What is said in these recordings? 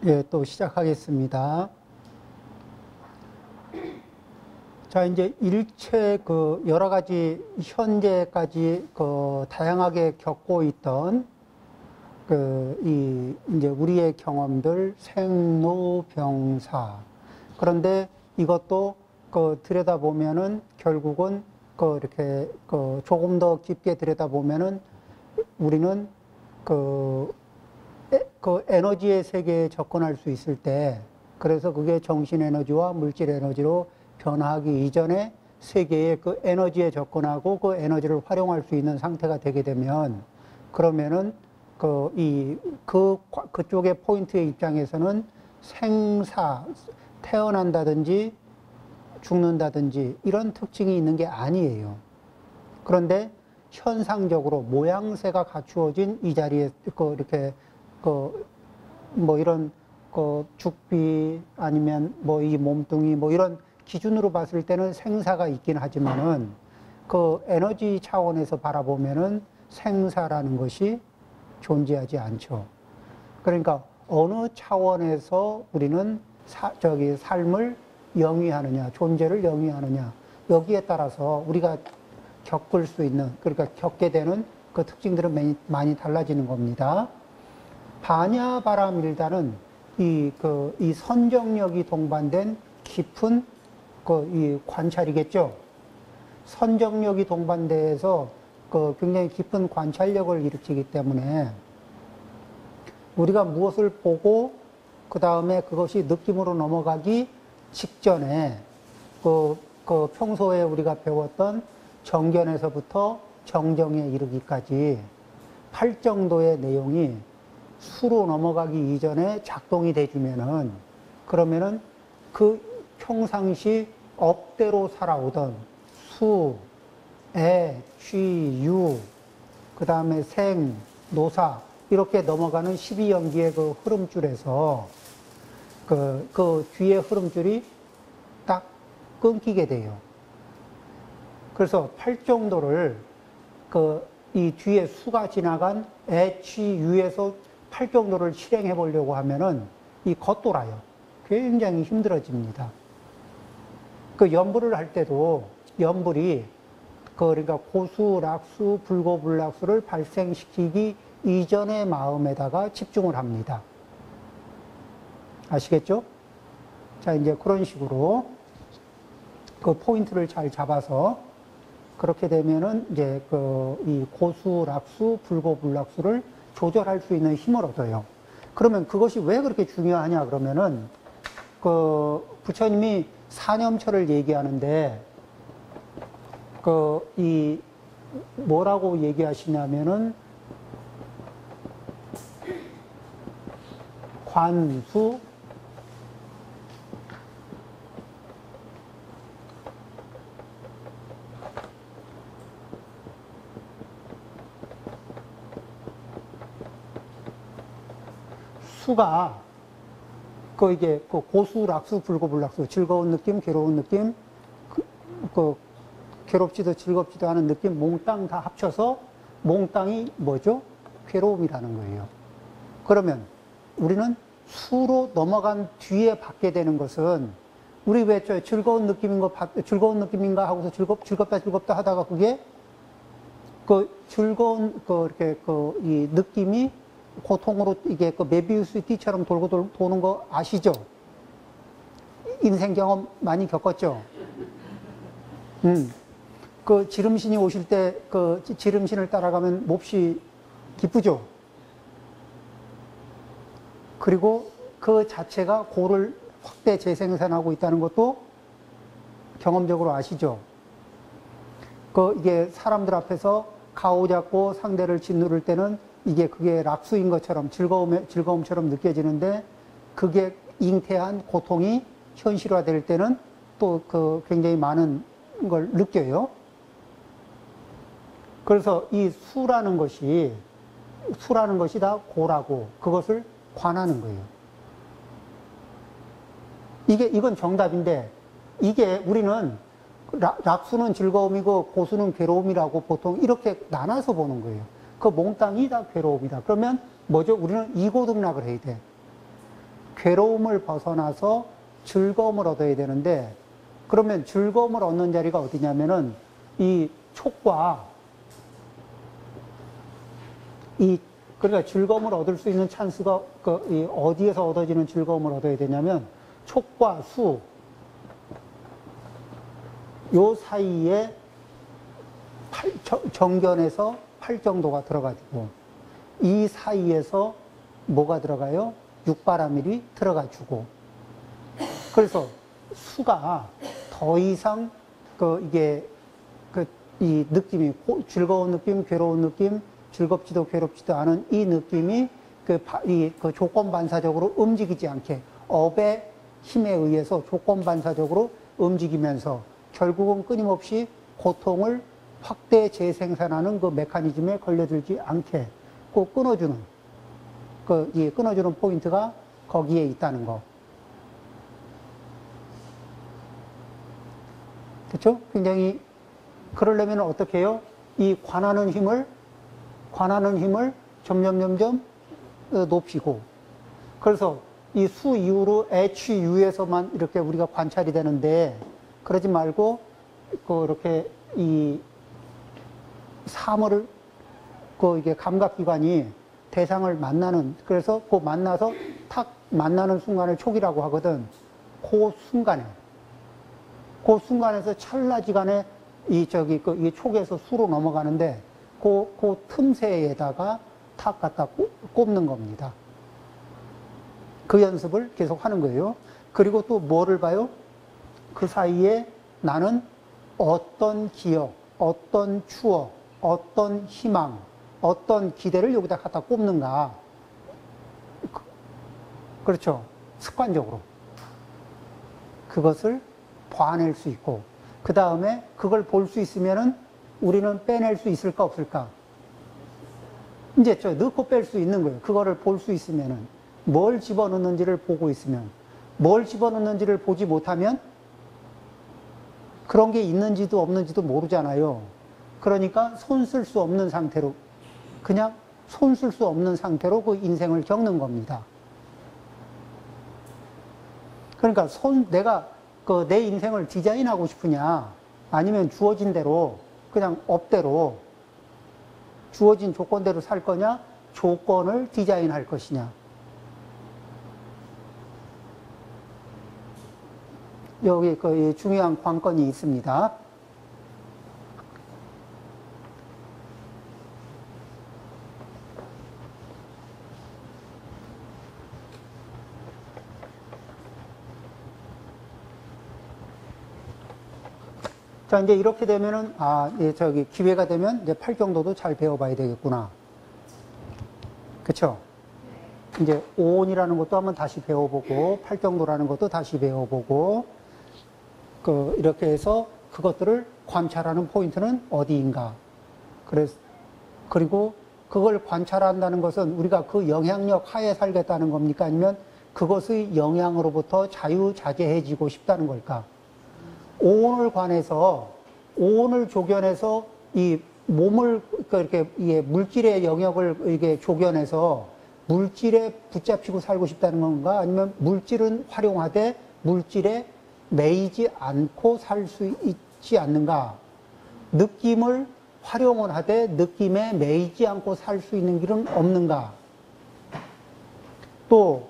예, 또 시작하겠습니다. 자, 이제 일체 여러 가지 현재까지 다양하게 겪고 있던 이제 우리의 경험들 생로병사. 그런데 이것도 들여다보면은 결국은 이렇게 조금 더 깊게 들여다보면은 우리는 에너지의 세계에 접근할 수 있을 때, 그래서 그게 정신 에너지와 물질 에너지로 변화하기 이전에 세계의 그 에너지에 접근하고 그 에너지를 활용할 수 있는 상태가 되게 되면, 그러면은 그쪽의 포인트의 입장에서는 생사, 태어난다든지 죽는다든지 이런 특징이 있는 게 아니에요. 그런데 현상적으로 모양새가 갖추어진 이 자리에 이렇게 이런 죽비 아니면 이 몸뚱이 이런 기준으로 봤을 때는 생사가 있긴 하지만은 그 에너지 차원에서 바라보면은 생사라는 것이 존재하지 않죠. 그러니까 어느 차원에서 우리는 삶을 영위하느냐, 존재를 영위하느냐, 여기에 따라서 우리가 겪을 수 있는, 그러니까 겪게 되는 그 특징들은 많이 달라지는 겁니다. 바냐바라밀다는 이 선정력이 동반된 깊은 이 관찰이겠죠. 선정력이 동반돼서 굉장히 깊은 관찰력을 일으키기 때문에 우리가 무엇을 보고 그 다음에 그것이 느낌으로 넘어가기 직전에 평소에 우리가 배웠던 정견에서부터 정정에 이르기까지 8정도의 내용이 수로 넘어가기 이전에 작동이 돼주면은, 그러면은 그 평상시 업대로 살아오던 수, 애, 취, 유, 그 다음에 생, 노사, 이렇게 넘어가는 12연기의 그 흐름줄에서 그 뒤에 흐름줄이 딱 끊기게 돼요. 그래서 8정도를 이 뒤에 수가 지나간 애, 취, 유에서 8정도를 실행해 보려고 하면은 겉돌아요. 굉장히 힘들어집니다. 연불을 할 때도 연불이 그러니까 고수, 락수, 불고불락수를 발생시키기 이전의 마음에다가 집중을 합니다. 아시겠죠? 자, 이제 그런 식으로 그 포인트를 잘 잡아서 그렇게 되면은 이제 이 고수, 락수, 불고불락수를 조절할 수 있는 힘을 얻어요. 그러면 그것이 왜 그렇게 중요하냐 그러면은 부처님이 사념처를 얘기하는데 이 뭐라고 얘기하시냐면은 관수, 수가 이게 고수, 락수, 불고불락수, 즐거운 느낌, 괴로운 느낌, 괴롭지도 즐겁지도 않은 느낌, 몽땅 다 합쳐서 몽땅이 뭐죠? 괴로움이라는 거예요. 그러면 우리는 수로 넘어간 뒤에 받게 되는 것은, 우리 왜 즐거운 느낌인가 하고서 즐겁다 하다가 그게 즐거운 이렇게 이 느낌이 고통으로 이게 메비우스 띠처럼 돌고 도는 거 아시죠? 인생 경험 많이 겪었죠? 지름신이 오실 때 지름신을 따라가면 몹시 기쁘죠? 그리고 그 자체가 고를 확대 재생산하고 있다는 것도 경험적으로 아시죠? 이게 사람들 앞에서 가오잡고 상대를 짓누를 때는 그게 락수인 것처럼 즐거움처럼 느껴지는데, 그게 잉태한 고통이 현실화될 때는 또 굉장히 많은 걸 느껴요. 그래서 이 수라는 것이 다 고라고 그것을 관하는 거예요. 이건 정답인데, 우리는 락수는 즐거움이고 고수는 괴로움이라고 보통 이렇게 나눠서 보는 거예요. 몽땅이 다 괴로움이다. 그러면 뭐죠? 우리는 이고등락을 해야 돼. 괴로움을 벗어나서 즐거움을 얻어야 되는데, 그러면 즐거움을 얻는 자리가 어디냐면은 이 촉과 그러니까 즐거움을 얻을 수 있는 찬스가 어디에서 얻어지는 즐거움을 얻어야 되냐면 촉과 수, 요 사이에 정견에서 8 정도가 들어가지고 이 사이에서 뭐가 들어가요? 육바라밀이 들어가지고, 그래서 수가 더 이상 이 느낌이 즐거운 느낌, 괴로운 느낌, 즐겁지도 괴롭지도 않은 이 느낌이 그 조건 반사적으로 움직이지 않게 업의 힘에 의해서 조건 반사적으로 움직이면서 결국은 끊임없이 고통을 확대 재생산하는 그 메커니즘에 걸려들지 않게 꼭 끊어주는 끊어주는 포인트가 거기에 있다는 거. 그렇죠? 굉장히 그러려면 어떻게 해요? 이 관하는 힘을 점점 높이고, 그래서 이 수 이후로 HU에서만 이렇게 우리가 관찰이 되는데, 그러지 말고 이렇게 이 사물을 이게 감각기관이 대상을 만나는, 그래서 만나서 탁 만나는 순간을 촉이라고 하거든. 그 순간에서 찰나지간에 이 촉에서 수로 넘어가는데 그 틈새에다가 탁 갖다 꼽는 겁니다. 그 연습을 계속 하는 거예요. 그리고 또 뭐를 봐요? 그 사이에 나는 어떤 기억, 어떤 추억, 어떤 희망, 어떤 기대를 여기다 갖다 꼽는가. 그렇죠. 습관적으로. 그것을 봐낼 수 있고, 그 다음에 그걸 볼 수 있으면은 우리는 빼낼 수 있을까 없을까? 이제 넣고 뺄 수 있는 거예요. 그거를 볼 수 있으면은. 뭘 집어넣는지를 보고 있으면. 뭘 집어넣는지를 보지 못하면 그런 게 있는지도 없는지도 모르잖아요. 그러니까 손 쓸 수 없는 상태로, 그냥 손 쓸 수 없는 상태로 그 인생을 겪는 겁니다. 그러니까 내가 내 인생을 디자인하고 싶으냐, 아니면 주어진 대로 그냥 업대로 주어진 조건대로 살 거냐, 조건을 디자인할 것이냐. 여기 중요한 관건이 있습니다. 자, 이제 이렇게 되면은, 기회가 되면 이제 8 정도도 잘 배워봐야 되겠구나. 그쵸? 이제 5온이라는 것도 한번 다시 배워보고, 8 정도라는 것도 다시 배워보고, 이렇게 해서 그것들을 관찰하는 포인트는 어디인가. 그리고 그걸 관찰한다는 것은 우리가 그 영향력 하에 살겠다는 겁니까? 아니면 그것의 영향으로부터 자유자재해지고 싶다는 걸까? 오온을 조견해서 이 몸을 이렇게 물질의 영역을 이게 조견해서 물질에 붙잡히고 살고 싶다는 건가? 아니면 물질은 활용하되 물질에 매이지 않고 살 수 있지 않는가? 느낌을 활용을 하되 느낌에 매이지 않고 살 수 있는 길은 없는가? 또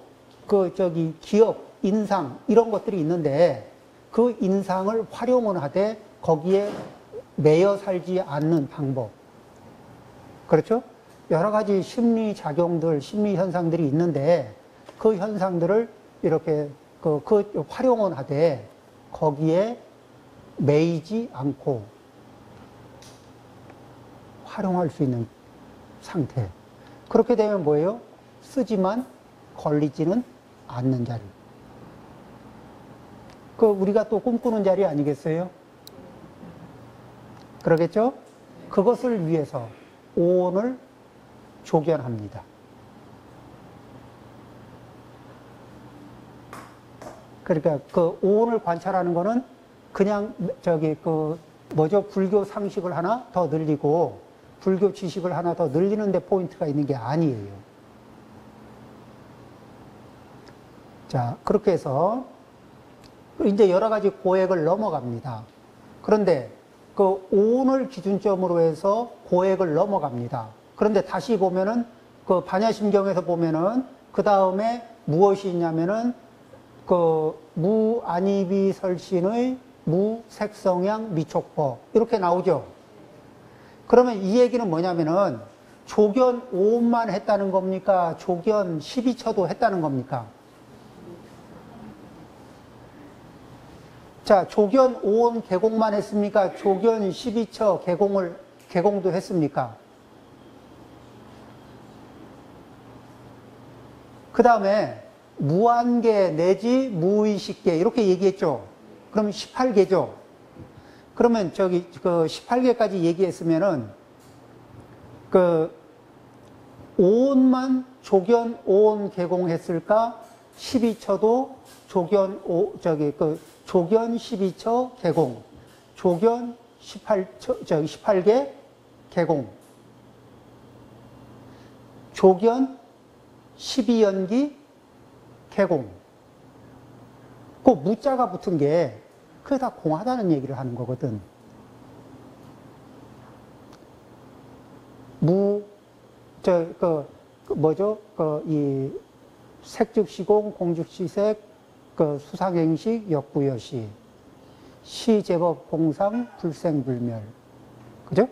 기억, 인상 이런 것들이 있는데 그 인상을 활용을 하되 거기에 매여 살지 않는 방법. 그렇죠? 여러 가지 심리 작용들, 심리 현상들이 있는데 그 현상들을 이렇게 활용을 하되 거기에 매이지 않고 활용할 수 있는 상태. 그렇게 되면 뭐예요? 쓰지만 걸리지는 않는 자리. 우리가 또 꿈꾸는 자리 아니겠어요? 그러겠죠? 그것을 위해서 오온을 조견합니다. 그러니까 오온을 관찰하는 거는 그냥 불교 상식을 하나 더 늘리고 불교 지식을 하나 더 늘리는 데 포인트가 있는 게 아니에요. 자, 그렇게 해서 이제 여러 가지 고액을 넘어갑니다. 그런데 그 오온을 기준점으로 해서 고액을 넘어갑니다. 그런데 다시 보면은 그 반야심경에서 보면은 그 다음에 무엇이 있냐면은 그 무안이비설신의 무색성향 미촉법 이렇게 나오죠. 그러면 이 얘기는 뭐냐면은 조견 5온만 했다는 겁니까? 조견 12처도 했다는 겁니까? 자, 조견 5온 개공만 했습니까? 조견 12처 개공도 했습니까? 그 다음에 무한계 내지 무의식계 이렇게 얘기했죠. 그럼 18개죠. 그러면 저기 그 18개까지 얘기했으면은 그 5온만 조견 5온 개공했을까? 12처도 조견 12처 개공, 조견 18개 개공, 조견 12연기 개공. 그 무자가 붙은 게 그게 다 공하다는 얘기를 하는 거거든. 이 색즉시공, 공즉시색, 그 수상행식, 역부여시, 시제법 공상, 불생불멸. 그죠?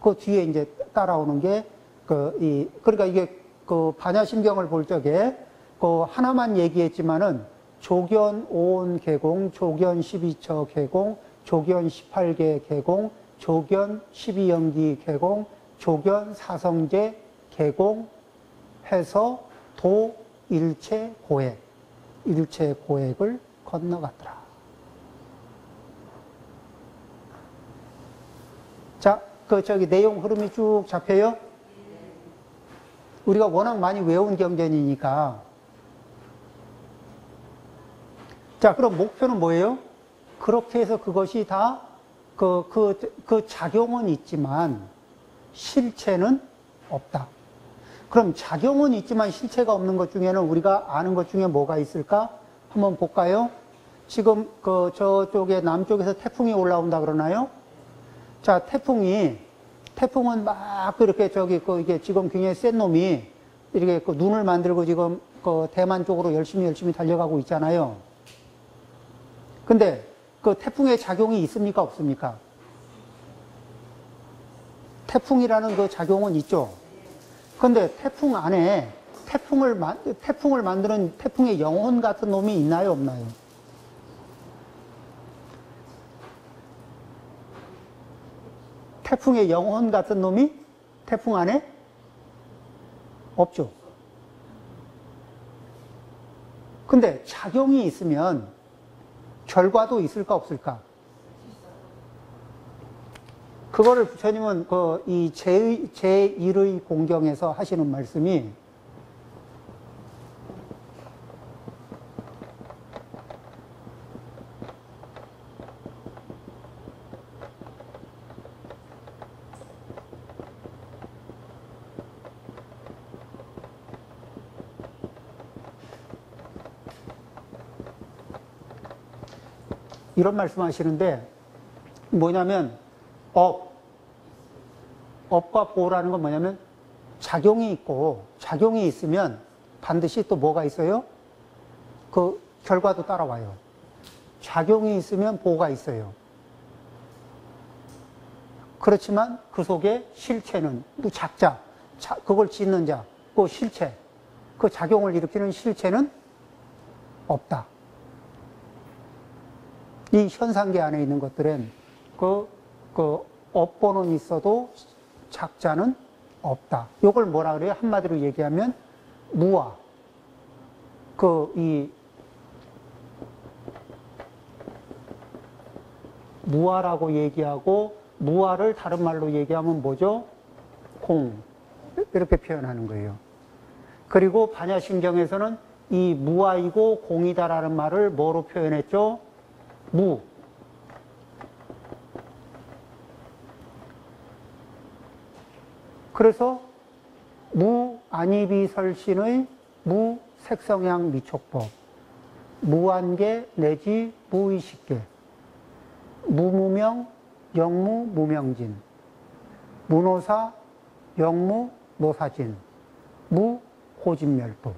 그 뒤에 이제 따라오는 게, 그러니까 이게 그 반야심경을 볼 적에 그 하나만 얘기했지만은 조견 5온 개공, 조견 12처 개공, 조견 18개 개공, 조견 12연기 개공, 조견 사성제 개공 해서 도 일체 고액, 일체 고액을 건너갔더라. 자, 내용 흐름이 쭉 잡혀요? 우리가 워낙 많이 외운 경전이니까. 자, 그럼 목표는 뭐예요? 그렇게 해서 그것이 다 그 작용은 있지만 실체는 없다. 그럼 작용은 있지만 실체가 없는 것 중에는 우리가 아는 것 중에 뭐가 있을까? 한번 볼까요? 지금 저쪽에 남쪽에서 태풍이 올라온다 그러나요? 자, 태풍은 막 이렇게 이게 지금 굉장히 센 놈이 이렇게 눈을 만들고 지금 대만 쪽으로 열심히 달려가고 있잖아요. 근데 그 태풍의 작용이 있습니까? 없습니까? 태풍이라는 그 작용은 있죠. 근데 태풍 안에 태풍을 만드는 태풍의 영혼 같은 놈이 있나요? 없나요? 태풍의 영혼 같은 놈이 태풍 안에 없죠. 근데 작용이 있으면 결과도 있을까 없을까? 그거를 부처님은 이 제1의 공경에서 하시는 말씀이 이런 말씀 하시는데 뭐냐면 업과 보라는 건 뭐냐면 작용이 있고 작용이 있으면 반드시 또 뭐가 있어요? 그 결과도 따라와요. 작용이 있으면 보가 있어요. 그렇지만 그 속에 실체는 또 작자, 그걸 짓는 자, 그 실체, 그 작용을 일으키는 실체는 없다. 이 현상계 안에 있는 것들은 업보는 있어도 작자는 없다. 이걸 뭐라 그래요? 한마디로 얘기하면 무아. 무아라고 얘기하고 무아를 다른 말로 얘기하면 뭐죠? 공. 이렇게 표현하는 거예요. 그리고 반야심경에서는 이 무아이고 공이다라는 말을 뭐로 표현했죠? 무. 그래서 무안이비설신의 무색성향 미촉법. 무한계 내지 무의식계, 무무명, 영무, 무명진, 무노사, 영무, 노사진, 무호진멸부.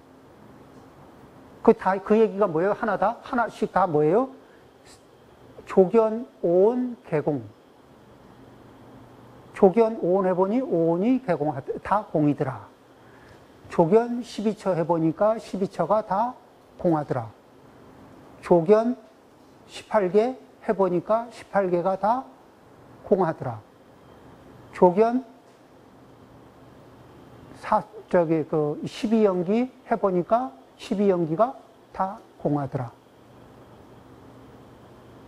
그 얘기가 뭐예요? 하나씩 다 뭐예요? 조견, 오온, 개공. 조견, 오온 해보니 오온이 개공하다. 다 공이더라. 조견 12처 해보니까 12처가 다 공하더라. 조견 18개 해보니까 18개가 다 공하더라. 조견 12연기 해보니까 12연기가 다 공하더라.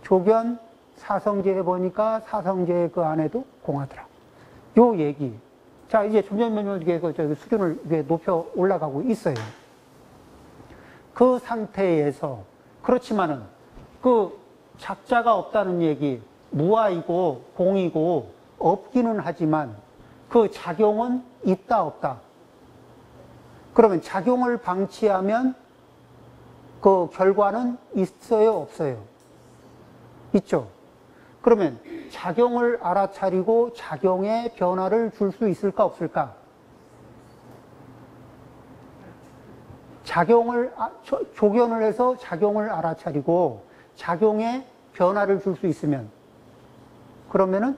조견 사성제 해보니까 사성제 그 안에도 공하더라. 요 얘기. 자, 이제 점점 이게 수준을 이게 높여 올라가고 있어요. 그 상태에서, 그렇지만은, 그 작자가 없다는 얘기, 무아이고 공이고 없기는 하지만 그 작용은 있다, 없다. 그러면 작용을 방치하면 그 결과는 있어요, 없어요? 있죠. 그러면 작용을 알아차리고 작용에 변화를 줄 수 있을까, 없을까? 조견을 해서 작용을 알아차리고 작용에 변화를 줄 수 있으면, 그러면은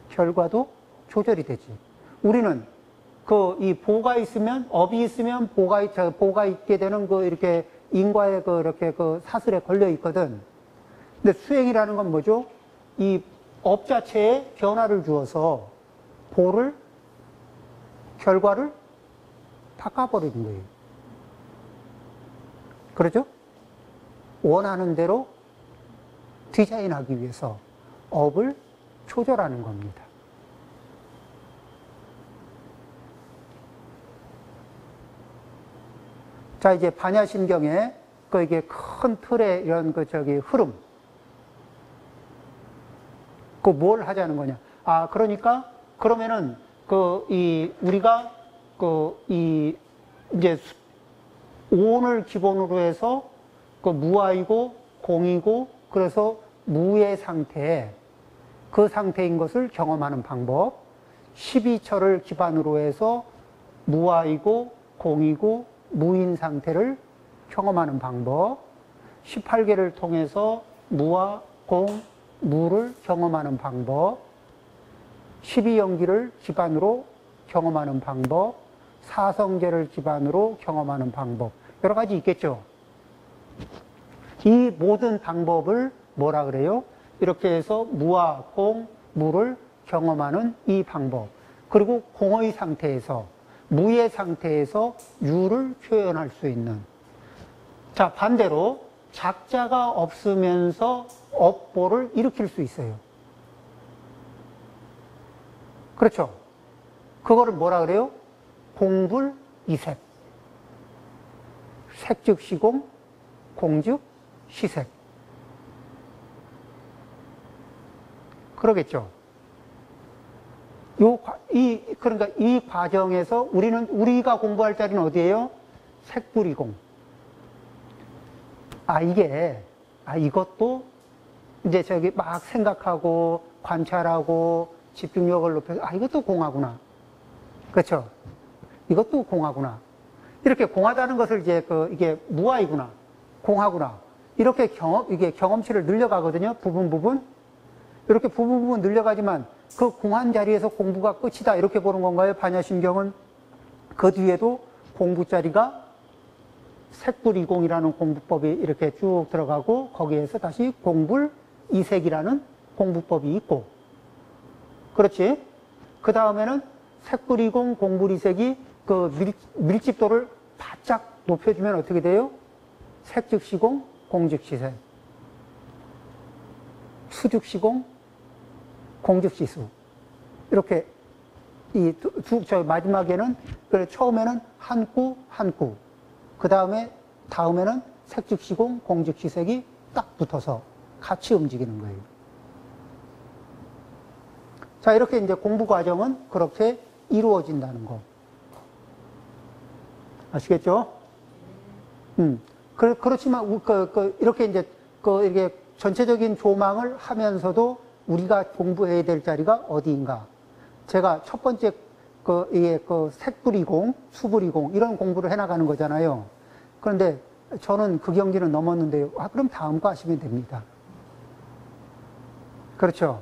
결과도 조절이 되지. 우리는 이 보가 있으면, 업이 있으면 보가 있게 되는 이렇게 인과의 이렇게 사슬에 걸려 있거든. 근데 수행이라는 건 뭐죠? 이 업 자체에 변화를 주어서 결과를 바꿔버리는 거예요. 그렇죠? 원하는 대로 디자인하기 위해서 업을 조절하는 겁니다. 자, 이제 반야심경에 이게 큰 틀의 이런 흐름. 뭘 하자는 거냐. 그러니까, 그러면은, 우리가, 이제, 오온을 기본으로 해서, 무아이고, 공이고, 그래서 무의 상태에, 그 상태인 것을 경험하는 방법. 12처를 기반으로 해서, 무아이고, 공이고, 무인 상태를 경험하는 방법. 18개를 통해서 무아, 공, 무를 경험하는 방법, 12연기를 기반으로 경험하는 방법, 사성제를 기반으로 경험하는 방법, 여러 가지 있겠죠. 이 모든 방법을 뭐라 그래요? 이렇게 해서 무와 공, 무를 경험하는 이 방법, 그리고 공의 상태에서, 무의 상태에서 유를 표현할 수 있는. 자, 반대로 작자가 없으면서 업보를 일으킬 수 있어요. 그렇죠? 그거를 뭐라 그래요? 공불이색. 색즉 시공, 공즉 시색. 그러겠죠? 그러니까 이 과정에서 우리가 공부할 자리는 어디예요? 색불이공. 이것도 이제 막 생각하고 관찰하고 집중력을 높여서 이것도 공하구나. 그렇죠? 이것도 공하구나. 이렇게 공하다는 것을 이제 이게 무아이구나. 공하구나. 이렇게 이게 경험치를 늘려가거든요. 부분. 이렇게 부분 늘려가지만 그 공한 자리에서 공부가 끝이다. 이렇게 보는 건가요? 반야심경은 그 뒤에도 공부 자리가 색불이공이라는 공부법이 이렇게 쭉 들어가고 거기에서 다시 공불이색이라는 공부법이 있고, 그렇지? 그 다음에는 색불이공, 공불이색이 밀집도를 바짝 높여주면 어떻게 돼요? 색즉시공, 공즉시색, 수즉시공, 공즉시수. 이렇게 마지막에는 처음에는 한 구, 그 다음에는 색즉시공, 공즉시색이 딱 붙어서 같이 움직이는 거예요. 자, 이렇게 이제 공부 과정은 그렇게 이루어진다는 거. 아시겠죠? 그렇지만, 이렇게 이제, 이렇게 전체적인 조망을 하면서도 우리가 공부해야 될 자리가 어디인가. 제가 첫 번째, 이게, 색불이공, 수불이공, 이런 공부를 해나가는 거잖아요. 그런데 저는 그 경기는 넘었는데요. 그럼 다음 거 하시면 됩니다. 그렇죠.